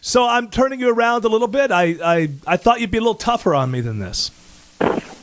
So I'm turning you around a little bit. I thought you'd be a little tougher on me than this.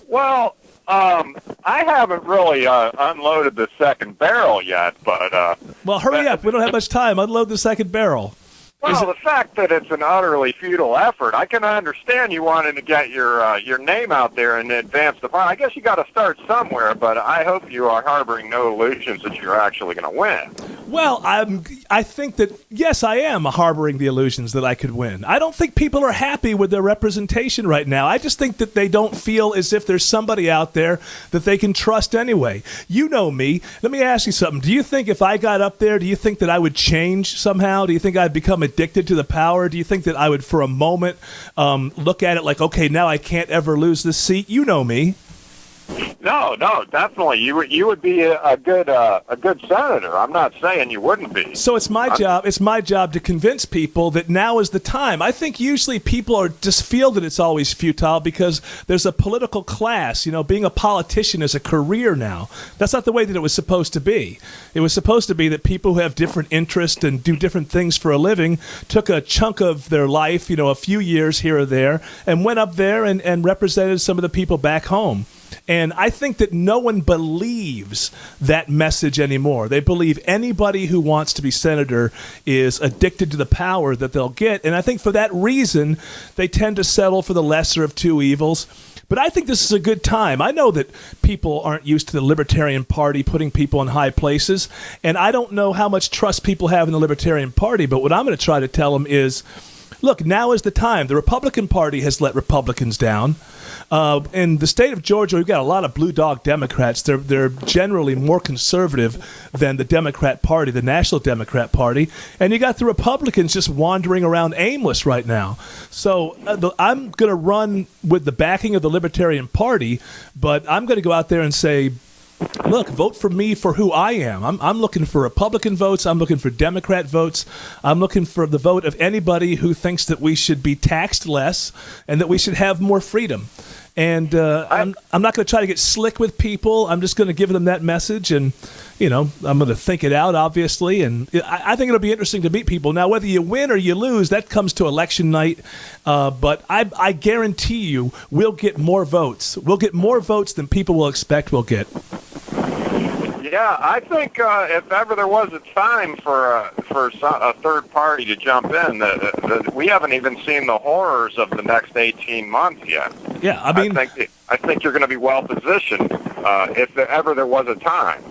Well, I haven't really unloaded the second barrel yet, but well, hurry up. We don't have much time. Unload the second barrel. Well, the fact that it's an utterly futile effort, I can understand you wanting to get your name out there and advance the fight. I guess you got to start somewhere, but I hope you are harboring no illusions that you're actually going to win. Well, I think that, yes, I am harboring the illusions that I could win. I don't think people are happy with their representation right now. I just think that they don't feel as if there's somebody out there that they can trust anyway. You know me. Let me ask you something. Do you think if I got up there, do you think that I would change somehow? Do you think I'd become addicted to the power? Do you think that I would, for a moment, look at it like, okay, now I can't ever lose this seat? You know me. No, definitely. You would be a good senator. I'm not saying you wouldn't be. So it's my job. It's my job to convince people that now is the time. I think usually people just feel that it's always futile because there's a political class. You know, being a politician is a career now. That's not the way that it was supposed to be. It was supposed to be that people who have different interests and do different things for a living took a chunk of their life, a few years here or there, and went up there and represented some of the people back home. And I think that no one believes that message anymore. They believe anybody who wants to be senator is addicted to the power that they'll get. And I think for that reason, they tend to settle for the lesser of two evils. But I think this is a good time. I know that people aren't used to the Libertarian Party putting people in high places. And I don't know how much trust people have in the Libertarian Party. But what I'm going to try to tell them is, look, now is the time. The Republican Party has let Republicans down. In the state of Georgia, we've got a lot of blue dog Democrats. They're generally more conservative than the Democrat Party, the National Democrat Party. And you got the Republicans just wandering around aimless right now. So I'm going to run with the backing of the Libertarian Party, but I'm going to go out there and say, look, vote for me for who I am. I'm looking for Republican votes. I'm looking for Democrat votes. I'm looking for the vote of anybody who thinks that we should be taxed less and that we should have more freedom. And I'm not going to try to get slick with people. I'm just going to give them that message, and I'm going to think it out, obviously. And I think it'll be interesting to meet people. Now, whether you win or you lose, that comes to election night. But I guarantee you, we'll get more votes. We'll get more votes than people will expect we'll get. Yeah, I think if ever there was a time for a third party to jump in, we haven't even seen the horrors of the next 18 months yet. Yeah, I think you're going to be well positioned if ever there was a time.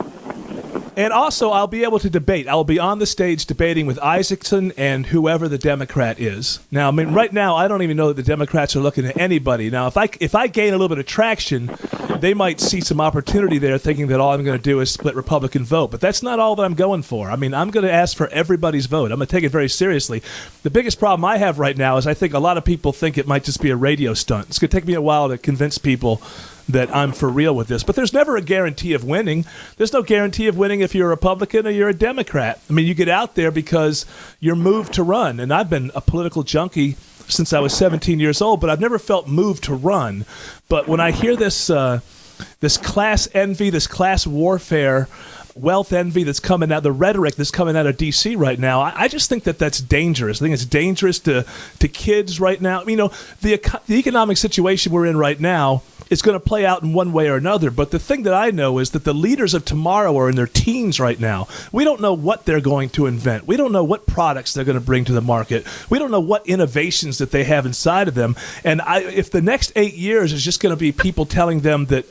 And also, I'll be able to debate. I'll be on the stage debating with Isaacson and whoever the Democrat is. Now, right now, I don't even know that the Democrats are looking at anybody. Now, if I gain a little bit of traction, they might see some opportunity there, thinking that all I'm going to do is split Republican vote. But that's not all that I'm going for. I'm going to ask for everybody's vote. I'm going to take it very seriously. The biggest problem I have right now is I think a lot of people think it might just be a radio stunt. It's going to take me a while to convince people that I'm for real with this. But there's never a guarantee of winning. There's no guarantee of winning if you're a Republican or you're a Democrat. You get out there because you're moved to run. And I've been a political junkie since I was 17 years old, but I've never felt moved to run. But when I hear this class envy, this class warfare, wealth envy that's coming out, the rhetoric that's coming out of D.C. right now, I just think that that's dangerous. I think it's dangerous to kids right now. The economic situation we're in right now is going to play out in one way or another. But the thing that I know is that the leaders of tomorrow are in their teens right now. We don't know what they're going to invent. We don't know what products they're going to bring to the market. We don't know what innovations that they have inside of them. And if the next 8 years is just going to be people telling them that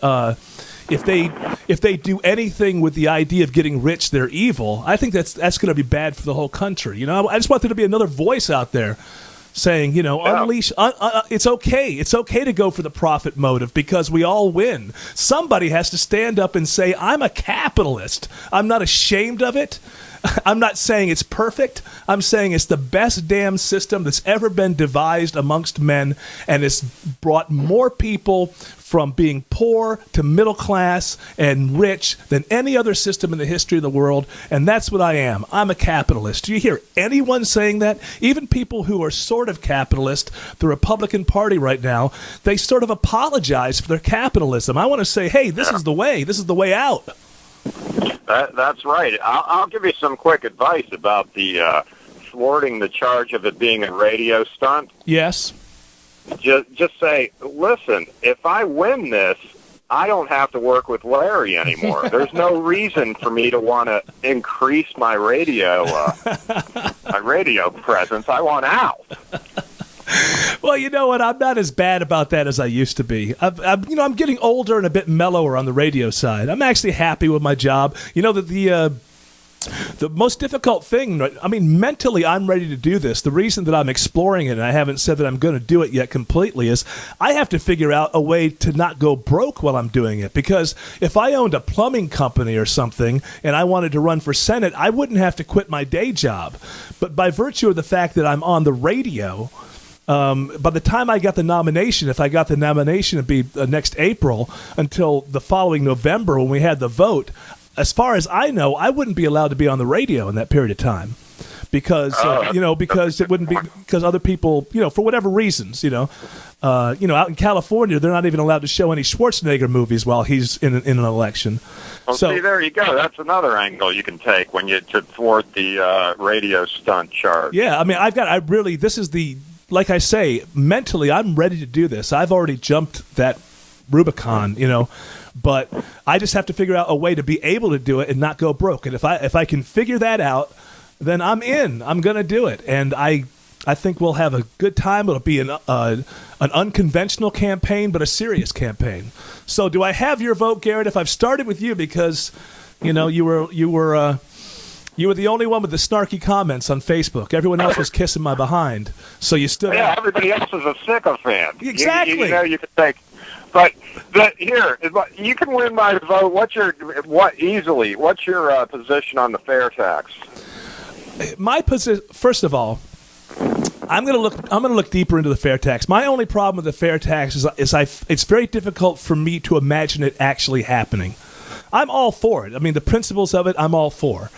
if they do anything with the idea of getting rich, they're evil, I think that's going to be bad for the whole country. I just want there to be another voice out there saying, unleash, it's okay. It's okay to go for the profit motive because we all win. Somebody has to stand up and say, I'm a capitalist. I'm not ashamed of it. I'm not saying it's perfect. I'm saying it's the best damn system that's ever been devised amongst men, and it's brought more people from being poor to middle class and rich than any other system in the history of the world, and that's what I am. I'm a capitalist. Do you hear anyone saying that? Even people who are sort of capitalist, the Republican Party right now, they sort of apologize for their capitalism. I want to say, hey, this is the way. This is the way out. That's right. I'll give you some quick advice about the thwarting the charge of it being a radio stunt, Yes. just say, listen, if I win this, I don't have to work with Larry anymore. There's no reason for me to want to increase my radio presence. I want out. Well, you know what? I'm not as bad about that as I used to be. I'm getting older and a bit mellower on the radio side. I'm actually happy with my job. You know that the most difficult thing, I mean, mentally, I'm ready to do this. The reason that I'm exploring it, and I haven't said that I'm going to do it yet completely, is I have to figure out a way to not go broke while I'm doing it. Because if I owned a plumbing company or something and I wanted to run for Senate, I wouldn't have to quit my day job. But by virtue of the fact that I'm on the radio, by the time I got the nomination, if I got the nomination, it'd be next April until the following November when we had the vote. As far as I know, I wouldn't be allowed to be on the radio in that period of time because because it wouldn't be because other people, for whatever reasons, out in California, they're not even allowed to show any Schwarzenegger movies while he's in an election. Well, see, there you go. That's another angle you can take when you to thwart the radio stunt charge. Yeah, I mean, this is like I say, mentally, I'm ready to do this. I've already jumped that Rubicon, but I just have to figure out a way to be able to do it and not go broke. And if I can figure that out, then I'm in. I'm going to do it. And I think we'll have a good time. It'll be an unconventional campaign, but a serious campaign. So do I have your vote, Garrett? If I've started with you because, you were the only one with the snarky comments on Facebook. Everyone else was kissing my behind. So you stood out. Everybody else is a sycophant. Exactly. You can think. But you can win my vote. What's your position on the fair tax? My position, first of all, I'm going to look deeper into the fair tax. My only problem with the fair tax is it's very difficult for me to imagine it actually happening. I'm all for it. I mean, the principles of it, I'm all for.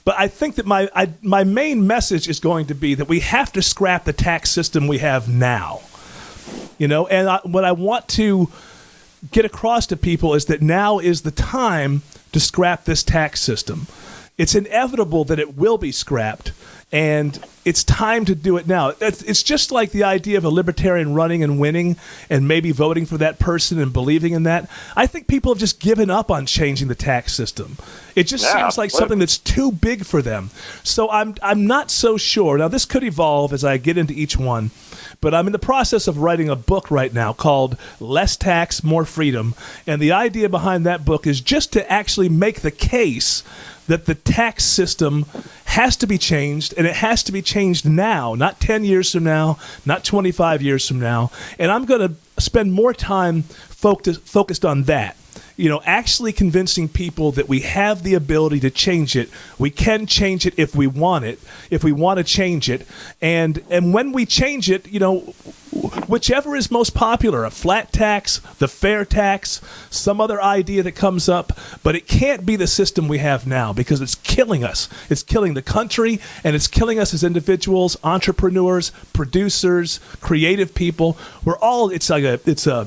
But I think that my main message is going to be that we have to scrap the tax system we have now. What I want to get across to people is that now is the time to scrap this tax system. It's inevitable that it will be scrapped, and it's time to do it now. It's just like the idea of a libertarian running and winning and maybe voting for that person and believing in that. I think people have just given up on changing the tax system. It just seems like something that's too big for them. So I'm not so sure. Now, this could evolve as I get into each one, but I'm in the process of writing a book right now called Less Tax, More Freedom, and the idea behind that book is just to actually make the case that the tax system has to be changed, and it has to be changed now, not 10 years from now, not 25 years from now. And I'm going to spend more time focused on that. Actually convincing people that we have the ability to change it. We can change it if we want to change it. And when we change it, whichever is most popular, a flat tax, the fair tax, some other idea that comes up, but it can't be the system we have now because it's killing us. It's killing the country, and it's killing us as individuals, entrepreneurs, producers, creative people. It's a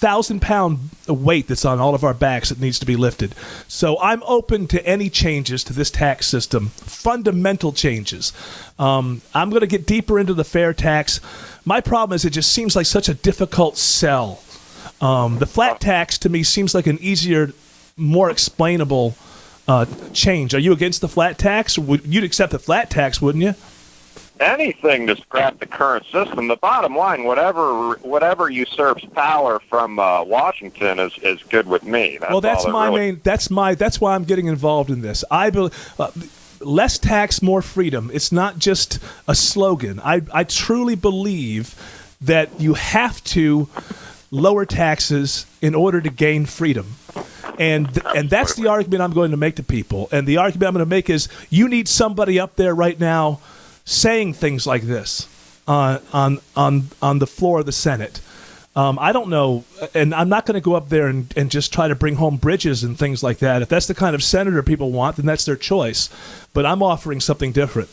1,000-pound weight that's on all of our backs that needs to be lifted. So I'm open to any changes to this tax system, fundamental changes. I'm going to get deeper into the fair tax. My problem is it just seems like such a difficult sell. The flat tax to me seems like an easier, more explainable change. Are you against the flat tax? You'd accept the flat tax, wouldn't you? Anything to scrap the current system. The bottom line, whatever usurps power from Washington is good with me. That's That's why I'm getting involved in this. I believe less tax, more freedom. It's not just a slogan. I truly believe that you have to lower taxes in order to gain freedom. And that's the argument I'm going to make to people. And the argument I'm going to make is you need somebody up there right now saying things like this on the floor of the Senate. I don't know, and I'm not going to go up there and just try to bring home bridges and things like that. If that's the kind of senator people want, then that's their choice. But I'm offering something different.